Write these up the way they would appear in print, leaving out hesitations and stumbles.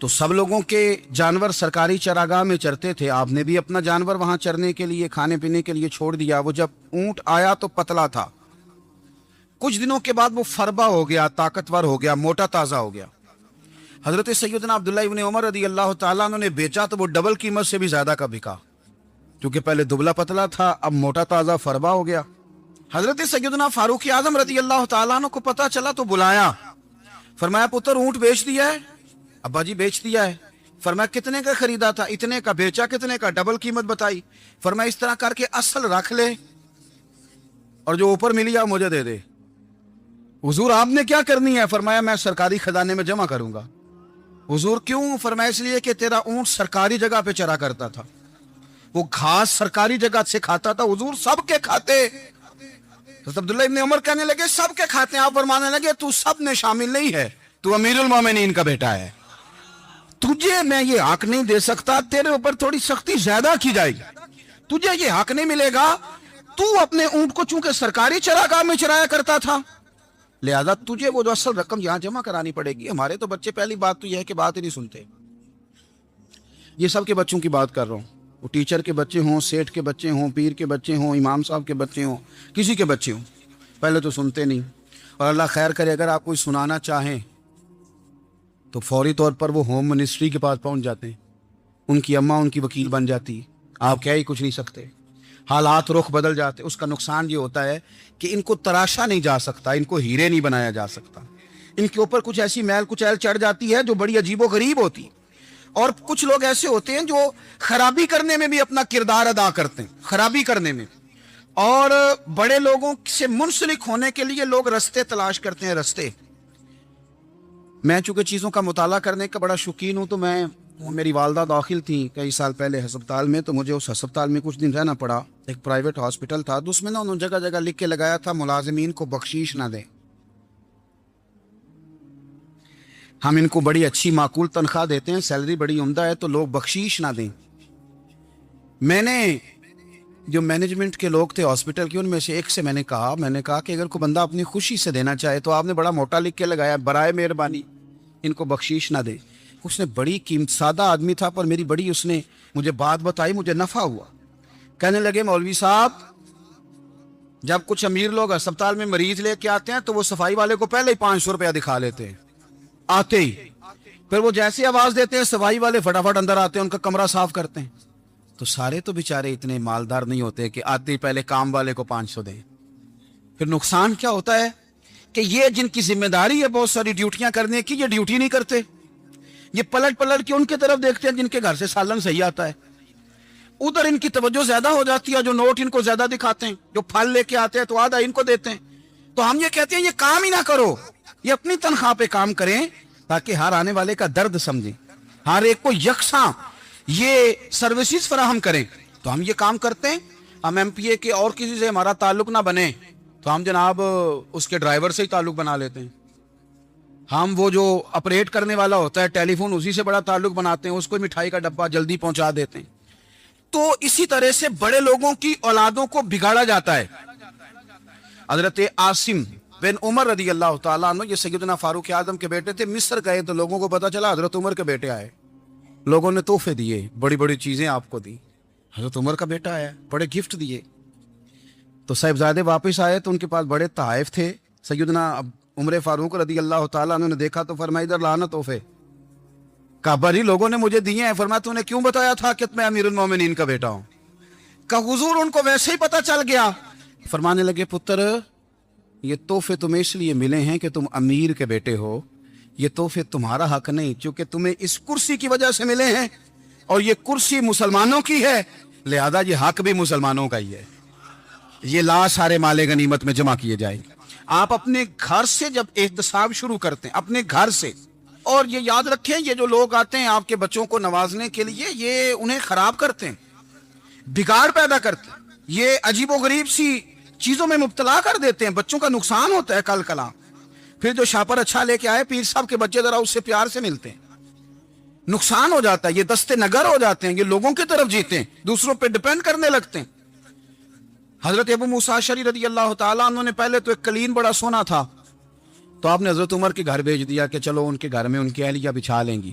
تو سب لوگوں کے جانور سرکاری چراگاہ میں چرتے تھے، آپ نے بھی اپنا جانور وہاں چرنے کے لیے، کھانے پینے کے لیے چھوڑ دیا۔ وہ جب اونٹ آیا تو پتلا تھا، کچھ دنوں کے بعد وہ فربا ہو گیا، طاقتور ہو گیا، موٹا تازہ ہو گیا۔ حضرت سیدنا عبداللہ ابن عمر رضی اللہ تعالیٰ عنہ نے بیچا تو وہ ڈبل قیمت سے بھی زیادہ کا بکا، کیونکہ پہلے دبلا پتلا تھا، اب موٹا تازہ فربا ہو گیا۔ حضرت سیدنا فاروق اعظم رضی اللہ تعالیٰ عنہ کو پتا چلا تو بلایا، فرمایا پتر اونٹ بیچ دیا ہے؟ ابا جی بیچ دیا ہے۔ فرمایا کتنے کا خریدا تھا؟ اتنے کا۔ بیچا کتنے کا؟ ڈبل قیمت بتائی۔ فرمایا اس طرح کر کے اصل رکھ لے اور جو اوپر ملی آپ مجھے دے دے۔ حضور آپ نے کیا کرنی ہے؟ فرمایا میں سرکاری خزانے میں جمع کروں گا۔ حضور کیوں؟ فرمایا اس لیے کہ تیرا اونٹ سرکاری جگہ پہ چرا کرتا تھا، وہ گھاس سرکاری جگہ سے کھاتا تھا۔ حضور سب کے کھاتے۔ حضرت عبداللہ ابن عمر کہنے لگے سب کے کھاتے ہیں۔ آپ فرمانے لگے تو سب میں شامل نہیں ہے، تو امیر المومنین کا بیٹا ہے، تجھے میں یہ حق نہیں دے سکتا، تیرے اوپر تھوڑی سختی زیادہ کی جائے گی، تجھے یہ حق نہیں ملے گا۔ تو اپنے اونٹ کو چونکہ سرکاری چراگاہ میں چرایا کرتا تھا، لہذا تجھے وہ جو اصل رقم یہاں جمع کرانی پڑے گی۔ ہمارے تو بچے پہلی بات تو یہ ہے کہ بات ہی نہیں سنتے۔ یہ سب کے بچوں کی بات کر رہا ہوں، وہ ٹیچر کے بچے ہوں، سیٹھ کے بچے ہوں، پیر کے بچے ہوں، امام صاحب کے بچے ہوں، کسی کے بچے ہوں، پہلے تو سنتے نہیں۔ اور اللہ خیر کرے، اگر آپ کوئی سنانا چاہیں تو فوری طور پر وہ ہوم منسٹری کے پاس پہنچ جاتے ہیں، ان کی اماں ان کی وکیل بن جاتی، آپ کہہ ہی کچھ نہیں سکتے، حالات رخ بدل جاتے۔ اس کا نقصان یہ ہوتا ہے کہ ان کو تراشا نہیں جا سکتا، ان کو ہیرے نہیں بنایا جا سکتا، ان کے اوپر کچھ ایسی میل کچیل چڑھ جاتی ہے جو بڑی عجیب و غریب ہوتی۔ اور کچھ لوگ ایسے ہوتے ہیں جو خرابی کرنے میں بھی اپنا کردار ادا کرتے ہیں، خرابی کرنے میں، اور بڑے لوگوں سے منسلک ہونے کے لیے لوگ رستے تلاش کرتے ہیں، رستے۔ میں چونکہ چیزوں کا مطالعہ کرنے کا بڑا شوقین ہوں، تو میری والدہ داخل تھیں کئی سال پہلے ہسپتال میں، تو مجھے اس ہسپتال میں کچھ دن رہنا پڑا۔ ایک پرائیویٹ ہاسپٹل تھا، تو اس میں انہوں نے جگہ جگہ لکھ کے لگایا تھا ملازمین کو بخشیش نہ دیں، ہم ان کو بڑی اچھی معقول تنخواہ دیتے ہیں، سیلری بڑی عمدہ ہے، تو لوگ بخشیش نہ دیں۔ میں نے جو مینجمنٹ کے لوگ تھے ہاسپٹل کے، ان میں سے ایک سے میں نے کہا کہ اگر کوئی بندہ اپنی خوشی سے دینا چاہے تو آپ نے بڑا موٹا لکھ کے لگایا برائے مہربانی ان کو بخشیش نہ دے۔ اس نے بڑی قیمت، سادہ آدمی تھا پر میری بڑی اس نے مجھے بات بتائی، مجھے نفع ہوا۔ کہنے لگے مولوی صاحب، جب کچھ امیر لوگ ہسپتال میں مریض لے کے آتے ہیں تو وہ صفائی والے کو پہلے ہی 500 روپیہ دکھا لیتے ہیں آتے ہی، پھر وہ جیسے آواز دیتے ہیں صفائی والے فٹافٹ اندر آتے ہیں، ان کا کمرہ صاف کرتے ہیں۔ تو سارے تو بیچارے اتنے مالدار نہیں ہوتے کہ آتے ہی پہلے کام والے کو 500 دیں۔ پھر نقصان کیا ہوتا ہے کہ یہ جن کی ذمہ داری ہے بہت ساری ڈیوٹیاں کرنے کی، یہ ڈیوٹی نہیں کرتے، یہ پلٹ پلٹ کے ان کی طرف دیکھتے ہیں جن کے گھر سے سالن صحیح آتا ہے، ادھر ان کی توجہ زیادہ ہو جاتی ہے، جو نوٹ ان کو زیادہ دکھاتے ہیں، جو پھل لے کے آتے ہیں تو آدھا ان کو دیتے ہیں۔ تو ہم یہ کہتے ہیں یہ کام ہی نہ کرو، یہ اپنی تنخواہ پہ کام کریں تاکہ ہر آنے والے کا درد سمجھیں، ہر ایک کو یکساں یہ سروسز فراہم کریں۔ تو ہم یہ کام کرتے ہیں۔ ہم ایم پی اے کے اور کسی سے ہمارا تعلق نہ بنے تو ہم جناب اس کے ڈرائیور سے ہی تعلق بنا لیتے ہیں، ہم وہ جو آپریٹ کرنے والا ہوتا ہے ٹیلی فون اسی سے بڑا تعلق بناتے ہیں، اس کو مٹھائی کا ڈبہ جلدی پہنچا دیتے ہیں۔ تو اسی طرح سے بڑے لوگوں کی اولادوں کو بگاڑا جاتا ہے۔ حضرت عاصم بن عمر رضی اللہ تعالیٰ عنہ، یہ سیدنا فاروق اعظم کے بیٹے تھے، مصر گئے تو لوگوں کو پتا چلا حضرت عمر کے بیٹے آئے، لوگوں نے تحفے دیے، بڑی بڑی چیزیں آپ کو دی، حضرت عمر کا بیٹا آیا، بڑے گفٹ دیے۔ تو صاحبزادے واپس آئے تو ان کے پاس بڑے تحائف تھے۔ سیدنا عمر فاروق رضی اللہ تعالیٰ عنہ نے دیکھا تو فرمایا ادھر لانا تحفے۔ کہا بھائی لوگوں نے مجھے دیے ہیں۔ فرمایا تو نے کیوں بتایا تھا کہ میں امیر المومنین کا بیٹا ہوں؟ کہا حضور ان کو ویسے ہی پتا چل گیا۔ فرمانے لگے پتر یہ تحفے تمہیں اس لیے ملے ہیں کہ تم امیر کے بیٹے ہو، یہ تحفے تمہارا حق نہیں، چونکہ تمہیں اس کرسی کی وجہ سے ملے ہیں اور یہ کرسی مسلمانوں کی ہے، لہذا یہ حق بھی مسلمانوں کا ہی ہے، یہ لا سارے مال غنیمت میں جمع کیے جائیں گے۔ آپ اپنے گھر سے جب احتساب شروع کرتے ہیں، اپنے گھر سے، اور یہ یاد رکھیں یہ جو لوگ آتے ہیں آپ کے بچوں کو نوازنے کے لیے، یہ انہیں خراب کرتے ہیں، بگاڑ پیدا کرتے ہیں، یہ عجیب و غریب سی چیزوں میں مبتلا کر دیتے ہیں، بچوں کا نقصان ہوتا ہے کل کلا۔ پھر جو شاپر اچھا لے کے آئے پیر صاحب کے بچے ذرا اس سے پیار سے ملتے ہیں، نقصان ہو جاتا ہے، یہ دستے نگر ہو جاتے ہیں، یہ لوگوں کی طرف جیتے ہیں، دوسروں پہ ڈیپینڈ کرنے لگتے ہیں۔ حضرت ابو موسیٰ اشعری رضی اللہ تعالیٰ عنہ نے پہلے تو ایک قلین بڑا سونا تھا، تو آپ نے حضرت عمر کے گھر بھیج دیا کہ چلو ان کے گھر میں ان کی اہلیہ بچھا لیں گی۔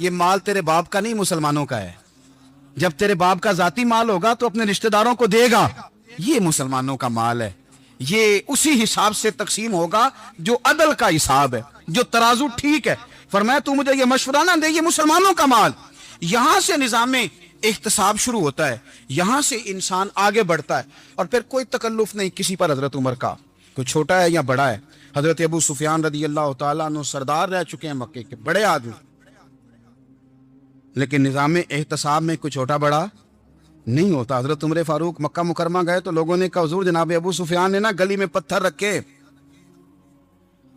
یہ مال تیرے باپ کا نہیں مسلمانوں کا ہے. جب تیرے باپ کا ذاتی مال ہوگا تو اپنے رشتہ داروں کو دے گا. یہ مسلمانوں کا مال ہے, یہ اسی حساب سے تقسیم ہوگا جو عدل کا حساب ہے, جو ترازو ٹھیک ہے. فرمایا تو مجھے یہ مشورہ نہ دے, یہ مسلمانوں کا مال. یہاں سے نظام احتساب شروع ہوتا ہے, یہاں سے انسان آگے بڑھتا ہے, اور پھر کوئی تکلف نہیں کسی پر حضرت عمر کا, کوئی چھوٹا ہے یا بڑا ہے. حضرت ابو سفیان رضی اللہ تعالیٰ عنہ سردار رہ چکے ہیں مکے کے, بڑے آدمی, لیکن نظام احتساب میں کوئی چھوٹا بڑا نہیں ہوتا. حضرت عمر فاروق مکہ مکرمہ گئے تو لوگوں نے کہا حضور جناب ابو سفیان نے نا گلی میں پتھر رکھے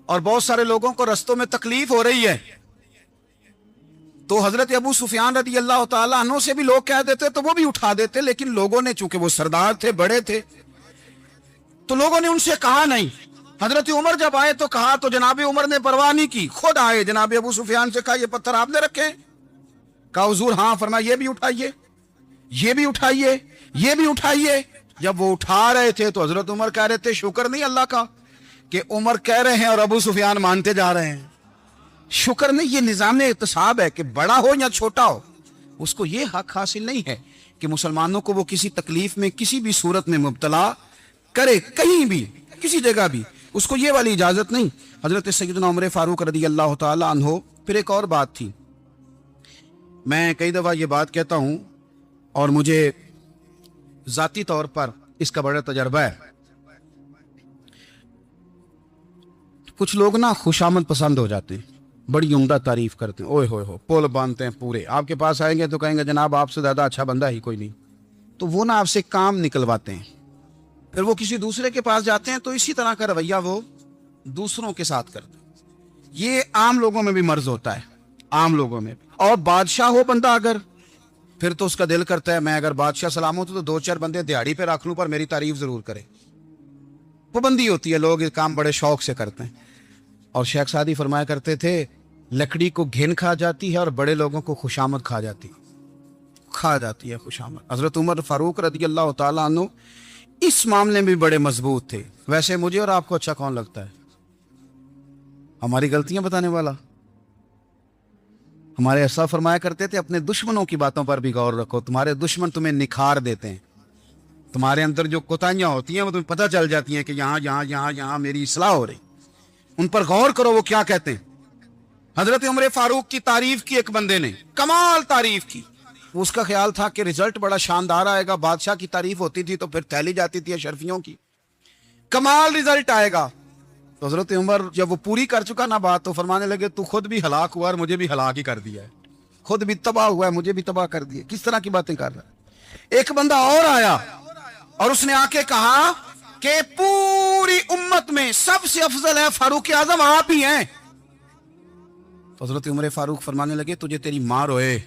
اور بہت سارے لوگوں کو رستوں میں تکلیف ہو رہی ہے. تو حضرت ابو سفیان رضی اللہ تعالیٰ عنہ سے بھی لوگ کہہ دیتے تو وہ بھی اٹھا دیتے, لیکن لوگوں نے چونکہ وہ سردار تھے, بڑے تھے, تو لوگوں نے ان سے کہا نہیں. حضرت عمر جب آئے تو کہا تو جناب عمر نے پرواہ نہیں کی, خود آئے جناب ابو سفیان سے کہا یہ پتھر آپ نے رکھے؟ کہا حضور ہاں. فرمایا یہ بھی اٹھائیے, یہ بھی اٹھائیے, یہ بھی اٹھائیے. جب وہ اٹھا رہے تھے تو حضرت عمر کہہ رہے تھے شکر نہیں اللہ کا کہ عمر کہہ رہے ہیں اور ابو سفیان مانتے جا رہے ہیں. شکر نہیں, یہ نظام احتساب ہے کہ بڑا ہو یا چھوٹا ہو, اس کو یہ حق حاصل نہیں ہے کہ مسلمانوں کو وہ کسی تکلیف میں کسی بھی صورت میں مبتلا کرے, کہیں بھی کسی جگہ بھی, اس کو یہ والی اجازت نہیں. حضرت سیدنا عمر فاروق رضی اللہ تعالی عنہ. پھر ایک اور بات تھی, میں کئی دفعہ یہ بات کہتا ہوں اور مجھے ذاتی طور پر اس کا بڑا تجربہ ہے. کچھ لوگ نا خوشامد پسند ہو جاتے ہیں, بڑی عمدہ تعریف کرتے ہیں, اوئے ہوئے ہو پول باندھتے ہیں پورے, آپ کے پاس آئیں گے تو کہیں گے جناب آپ سے زیادہ اچھا بندہ ہی کوئی نہیں. تو وہ نا آپ سے کام نکلواتے ہیں, پھر وہ کسی دوسرے کے پاس جاتے ہیں تو اسی طرح کا رویہ وہ دوسروں کے ساتھ کرتے ہیں. یہ عام لوگوں میں بھی مرض ہوتا ہے, عام لوگوں میں بھی. اور بادشاہ ہو بندہ اگر, پھر تو اس کا دل کرتا ہے میں اگر بادشاہ سلامت ہوں تو 2-4 بندے دیہڑی پہ رکھ لوں پر میری تعریف ضرور کرے. پابندی ہوتی ہے, لوگ یہ کام بڑے شوق سے کرتے ہیں. اور شیخ سعدی فرمایا کرتے تھے لکڑی کو گھن کھا جاتی ہے اور بڑے لوگوں کو خوشامد کھا جاتی ہے خوشامد. حضرت عمر فاروق رضی اللہ تعالیٰ عنہ اس معاملے میں بھی بڑے مضبوط تھے. ویسے مجھے اور آپ کو اچھا کون لگتا ہے؟ ہماری غلطیاں بتانے والا. ہمارے ایسا فرمایا کرتے تھے اپنے دشمنوں کی باتوں پر بھی غور رکھو, تمہارے دشمن تمہیں نکھار دیتے ہیں, تمہارے اندر جو کوتاہیاں ہوتی ہیں وہ تمہیں پتہ چل جاتی ہیں کہ یہاں میری اصلاح ہو رہی, ان پر غور کرو وہ کیا کہتے ہیں. حضرت عمر فاروق کی تعریف کی ایک بندے نے, کمال تعریف کی. اس کا خیال تھا کہ رزلٹ بڑا شاندار آئے گا, بادشاہ کی تعریف ہوتی تھی تو پھر تھیلی جاتی تھی اشرفیوں کی, کمال رزلٹ آئے گا. تو حضرت عمر جب وہ پوری کر چکا نا بات تو فرمانے لگے تو خود بھی ہلاک ہوا اور مجھے بھی ہلاک ہی کر دیا ہے, خود بھی تباہ ہوا ہے مجھے بھی تباہ کر دیا. کس طرح کی باتیں کر رہا ہے. ایک بندہ اور آیا اور اس نے آ کے کہا کہ پوری امت میں سب سے افضل ہے فاروق اعظم آپ ہی ہیں. تو حضرت عمر فاروق فرمانے لگے تجھے تیری ماں روئے,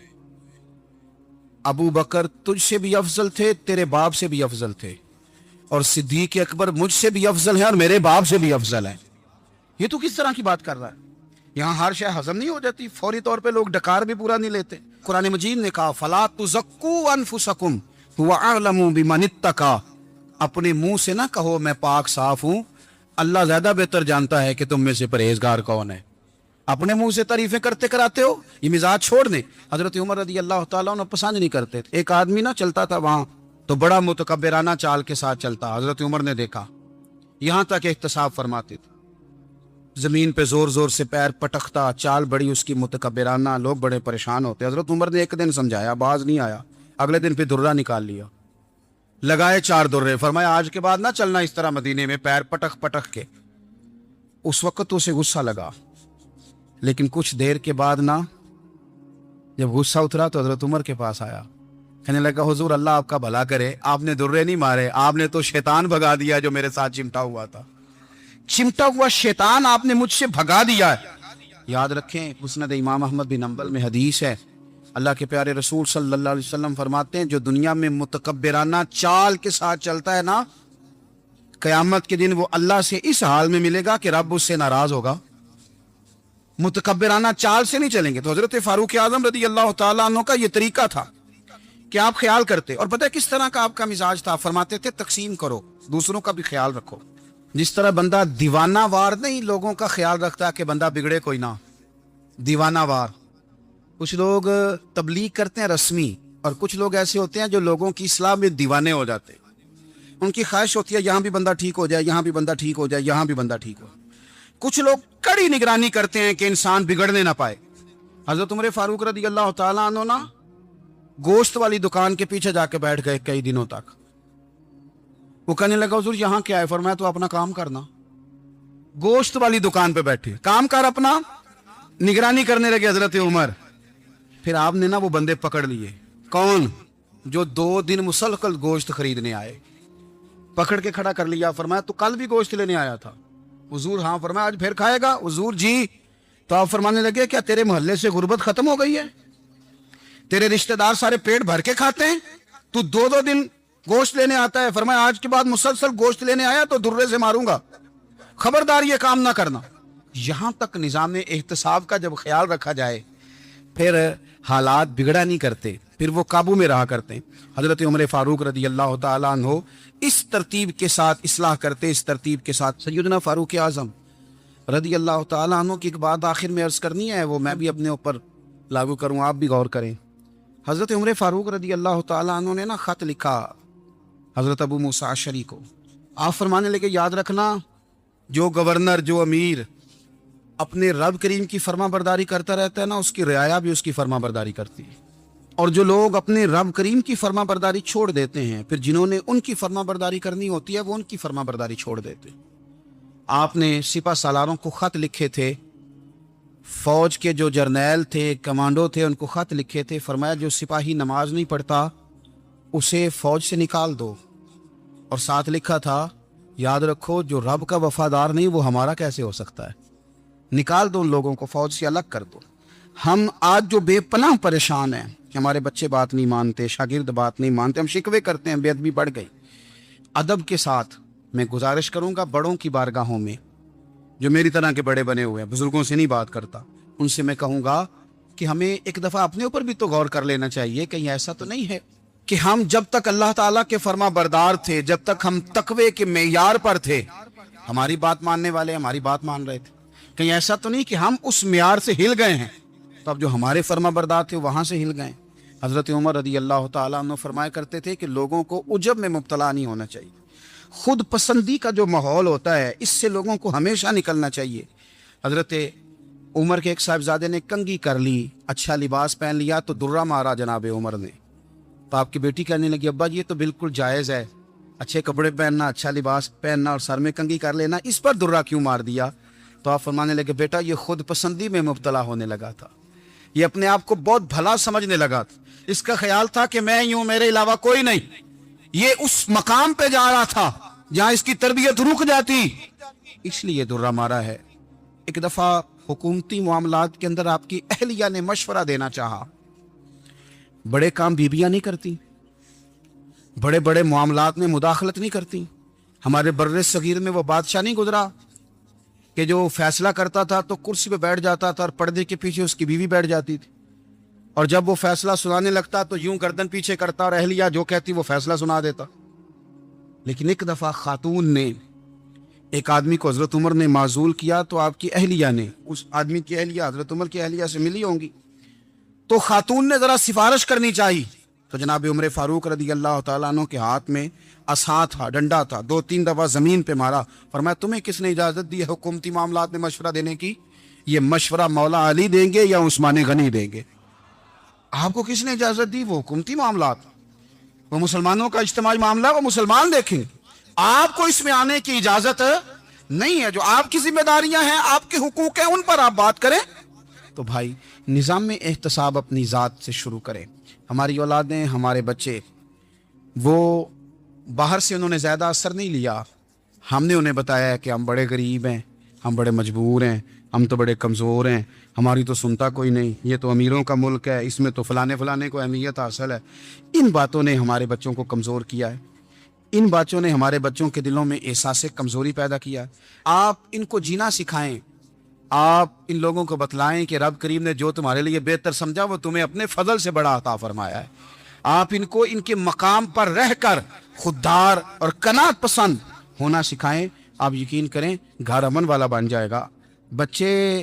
ابو بکر تجھ سے بھی افضل تھے, تیرے باپ سے بھی افضل تھے, اور صدیق اکبر مجھ سے بھی افضل ہیں اور میرے باپ سے بھی افضل ہیں. یہ تو کس طرح کی بات کر رہا ہے. یہاں ہر شے ہضم نہیں ہو جاتی, فوری طور پہ لوگ ڈکار بھی پورا نہیں لیتے. قرآن مجید نے کہا فلا تزکوا انفسکم هو اعلم بمن اتقى, اپنے منہ سے نہ کہو میں پاک صاف ہوں, اللہ زیادہ بہتر جانتا ہے کہ تم میں سے پرہیزگار کون ہے. اپنے منہ سے تعریفیں کرتے کراتے ہو, یہ مزاج چھوڑ دیں. حضرت عمر رضی اللہ تعالیٰ عنہ پسند نہیں کرتے تھے. ایک آدمی نہ چلتا تھا وہاں تو بڑا متکبرانہ چال کے ساتھ چلتا, حضرت عمر نے دیکھا, یہاں تک احتساب فرماتے تھے, زمین پہ زور زور سے پیر پٹکتا, چال بڑی اس کی متکبرانہ, لوگ بڑے پریشان ہوتے. حضرت عمر نے ایک دن سمجھایا, باز نہیں آیا, اگلے دن پہ درہ نکال لیا, لگائے 4 درے, فرمایا آج کے بعد نہ چلنا اس طرح مدینے میں پیر پٹک پٹک کے. اس وقت تو اسے غصہ لگا, لیکن کچھ دیر کے بعد نا جب غصہ اترا تو حضرت عمر کے پاس آیا, کہنے لگا حضور اللہ آپ کا بھلا کرے, آپ نے درے نہیں مارے, آپ نے تو شیطان بھگا دیا جو میرے ساتھ چمٹا ہوا تھا, چمٹا ہوا شیطان آپ نے مجھ سے بھگا دیا ہے. یاد رکھیں مسند امام احمد بن حنبل میں حدیث ہے, اللہ کے پیارے رسول صلی اللہ علیہ وسلم فرماتے ہیں جو دنیا میں متکبرانہ چال کے ساتھ چلتا ہے نا, قیامت کے دن وہ اللہ سے اس حال میں ملے گا کہ رب اس سے ناراض ہوگا. متکبرانہ چال سے نہیں چلیں گے. تو حضرت فاروق اعظم رضی اللہ تعالیٰ عنہ کا یہ طریقہ تھا کہ آپ خیال کرتے, اور پتہ ہے کس طرح کا آپ کا مزاج تھا, فرماتے تھے تقسیم کرو, دوسروں کا بھی خیال رکھو. جس طرح بندہ دیوانہ وار نہیں لوگوں کا خیال رکھتا کہ بندہ بگڑے کوئی نہ, دیوانہ وار کچھ لوگ تبلیغ کرتے ہیں رسمی، اور کچھ لوگ ایسے ہوتے ہیں جو لوگوں کی اصلاح میں دیوانے ہو جاتے ہیں۔ ان کی خواہش ہوتی ہے یہاں بھی بندہ ٹھیک ہو جائے، یہاں بھی بندہ ٹھیک ہو جائے، یہاں بھی بندہ ٹھیک ہو۔ کچھ لوگ کڑی نگرانی کرتے ہیں کہ انسان بگڑنے نہ پائے۔ حضرت عمر فاروق رضی اللہ تعالیٰ عنہ نا گوشت والی دکان کے پیچھے جا کے بیٹھ گئے کئی دنوں تک۔ وہ کہنے لگا حضور یہاں کیا ہے؟ فرمایا تو اپنا کام کرنا۔ گوشت والی دکان پہ بیٹھے، کام کر اپنا، نگرانی کرنے لگے حضرت عمر۔ پھر آپ نے نا وہ بندے پکڑ لیے۔ کون؟ جو 2 دن مسلسل گوشت خریدنے آئے، پکڑ کے کھڑا کر لیا۔ فرمایا تو کل بھی گوشت لینے آیا تھا؟ حضور ہاں۔ فرمایا آج پھر کھائے گا؟ حضور جی۔ تو آپ فرمانے لگے کیا تیرے محلے سے غربت ختم ہو گئی ہے؟ تیرے رشتہ دار سارے پیٹ بھر کے کھاتے ہیں، تو 2 دن گوشت لینے آتا ہے؟ فرمایا آج کے بعد مسلسل گوشت لینے آیا تو درے سے ماروں گا، خبردار یہ کام نہ کرنا۔ یہاں تک نظام احتساب کا جب خیال رکھا جائے پھر حالات بگڑا نہیں کرتے، پھر وہ قابو میں رہا کرتے ہیں۔ حضرت عمر فاروق رضی اللہ تعالیٰ عنہ اس ترتیب کے ساتھ اصلاح کرتے، اس ترتیب کے ساتھ۔ سیدنا فاروق اعظم رضی اللہ تعالیٰ عنہ کی ایک بات آخر میں عرض کرنی ہے، وہ میں بھی اپنے اوپر لاگو کروں، آپ بھی غور کریں۔ حضرت عمر فاروق رضی اللہ تعالیٰ عنہ نے نا خط لکھا حضرت ابو موسیٰ اشعری کو۔ آپ فرمانے لگے یاد رکھنا جو گورنر، جو امیر اپنے رب کریم کی فرما برداری کرتا رہتا ہے نا، اس کی رعایا بھی اس کی فرما برداری کرتی ہے۔ اور جو لوگ اپنے رب کریم کی فرما برداری چھوڑ دیتے ہیں، پھر جنہوں نے ان کی فرما برداری کرنی ہوتی ہے وہ ان کی فرما برداری چھوڑ دیتے ہیں۔ آپ نے سپہ سالاروں کو خط لکھے تھے، فوج کے جو جرنیل تھے، کمانڈو تھے، ان کو خط لکھے تھے۔ فرمایا جو سپاہی نماز نہیں پڑھتا اسے فوج سے نکال دو، اور ساتھ لکھا تھا یاد رکھو جو رب کا وفادار نہیں وہ ہمارا کیسے ہو سکتا ہے، نکال دو ان لوگوں کو، فوج سے الگ کر دو۔ ہم آج جو بے پناہ پریشان ہیں کہ ہمارے بچے بات نہیں مانتے، شاگرد بات نہیں مانتے، ہم شکوے کرتے ہیں، بے ادبی بڑھ گئی۔ ادب کے ساتھ میں گزارش کروں گا بڑوں کی بارگاہوں میں، جو میری طرح کے بڑے بنے ہوئے ہیں، بزرگوں سے نہیں بات کرتا، ان سے میں کہوں گا کہ ہمیں ایک دفعہ اپنے اوپر بھی تو غور کر لینا چاہیے۔ کہیں ایسا تو نہیں ہے کہ ہم جب تک اللہ تعالیٰ کے فرما بردار تھے، جب تک ہم تقوی کے معیار پر تھے، ہماری بات ماننے والے ہماری بات مان رہے تھے؟ کہیں ایسا تو نہیں کہ ہم اس معیار سے ہل گئے ہیں تو اب جو ہمارے فرما بردار تھے وہاں سے ہل گئے؟ حضرت عمر رضی اللہ تعالیٰ عنہ فرمایا کرتے تھے کہ لوگوں کو عجب میں مبتلا نہیں ہونا چاہیے، خود پسندی کا جو ماحول ہوتا ہے اس سے لوگوں کو ہمیشہ نکلنا چاہیے۔ حضرت عمر کے ایک صاحبزادے نے کنگھی کر لی، اچھا لباس پہن لیا تو درہ مارا جناب عمر نے۔ تو آپ کی بیٹی کہنے لگی ابا یہ تو بالکل جائز ہے، اچھے کپڑے پہننا، اچھا لباس پہننا اور سر میں کنگھی کر لینا، اس پر درہ کیوں مار دیا؟ تو آپ فرمانے لگے بیٹا یہ خود پسندی میں مبتلا ہونے لگا تھا، یہ اپنے آپ کو بہت بھلا سمجھنے لگا تھا، اس کا خیال تھا کہ میں یوں، میرے علاوہ کوئی نہیں۔ یہ اس مقام پہ جا رہا تھا جہاں اس کی تربیت رک جاتی، اس لیے درہ مارا ہے۔ ایک دفعہ حکومتی معاملات کے اندر آپ کی اہلیہ نے مشورہ دینا چاہا، بڑے کام بیویاں نہیں کرتی، بڑے بڑے معاملات میں مداخلت نہیں کرتی۔ ہمارے بر صغیر میں وہ بادشاہ نہیں گزرا کہ جو فیصلہ کرتا تھا تو کرسی پہ بیٹھ جاتا تھا اور پردے کے پیچھے اس کی بیوی بیٹھ جاتی تھی، اور جب وہ فیصلہ سنانے لگتا تو یوں گردن پیچھے کرتا اور اہلیہ جو کہتی وہ فیصلہ سنا دیتا۔ لیکن ایک دفعہ خاتون نے ایک آدمی کو حضرت عمر نے معزول کیا تو آپ کی اہلیہ نے اس آدمی کی اہلیہ حضرت عمر کی اہلیہ سے ملی ہوں گی، تو خاتون نے ذرا سفارش کرنی چاہیے، تو جناب عمر فاروق رضی اللہ تعالیٰ عنہ کے ہاتھ میں عصا تھا، ڈنڈا تھا، 2-3 دفعہ زمین پہ مارا، فرمایا تمہیں کس نے اجازت دی ہے حکومتی معاملات میں مشورہ دینے کی؟ یہ مشورہ مولا علی دیں گے یا عثمان غنی دیں گے؟ آپ کو کس نے اجازت دی؟ وہ حکومتی معاملات، وہ مسلمانوں کا اجتماعی معاملہ، وہ مسلمان دیکھیں، آپ کو اس میں آنے کی اجازت نہیں ہے۔ جو آپ کی ذمہ داریاں ہیں، آپ کے حقوق ہیں، ان پر آپ بات کریں۔ تو بھائی نظام میں احتساب اپنی ذات سے شروع کریں۔ ہماری اولادیں، ہمارے بچے، وہ باہر سے انہوں نے زیادہ اثر نہیں لیا، ہم نے انہیں بتایا ہے کہ ہم بڑے غریب ہیں، ہم بڑے مجبور ہیں، ہم تو بڑے کمزور ہیں، ہماری تو سنتا کوئی نہیں، یہ تو امیروں کا ملک ہے، اس میں تو فلانے کو اہمیت حاصل ہے۔ ان باتوں نے ہمارے بچوں کو کمزور کیا ہے، ان باتوں نے ہمارے بچوں کے دلوں میں احساس کمزوری پیدا کیا ہے۔ آپ ان کو جینا سکھائیں، آپ ان لوگوں کو بتلائیں کہ رب کریم نے جو تمہارے لیے بہتر سمجھا وہ تمہیں اپنے فضل سے بڑا عطا فرمایا ہے۔ آپ ان کو ان کے مقام پر رہ کر خوددار اور قناعت پسند ہونا سکھائیں، آپ یقین کریں گھر امن والا بن جائے گا۔ بچے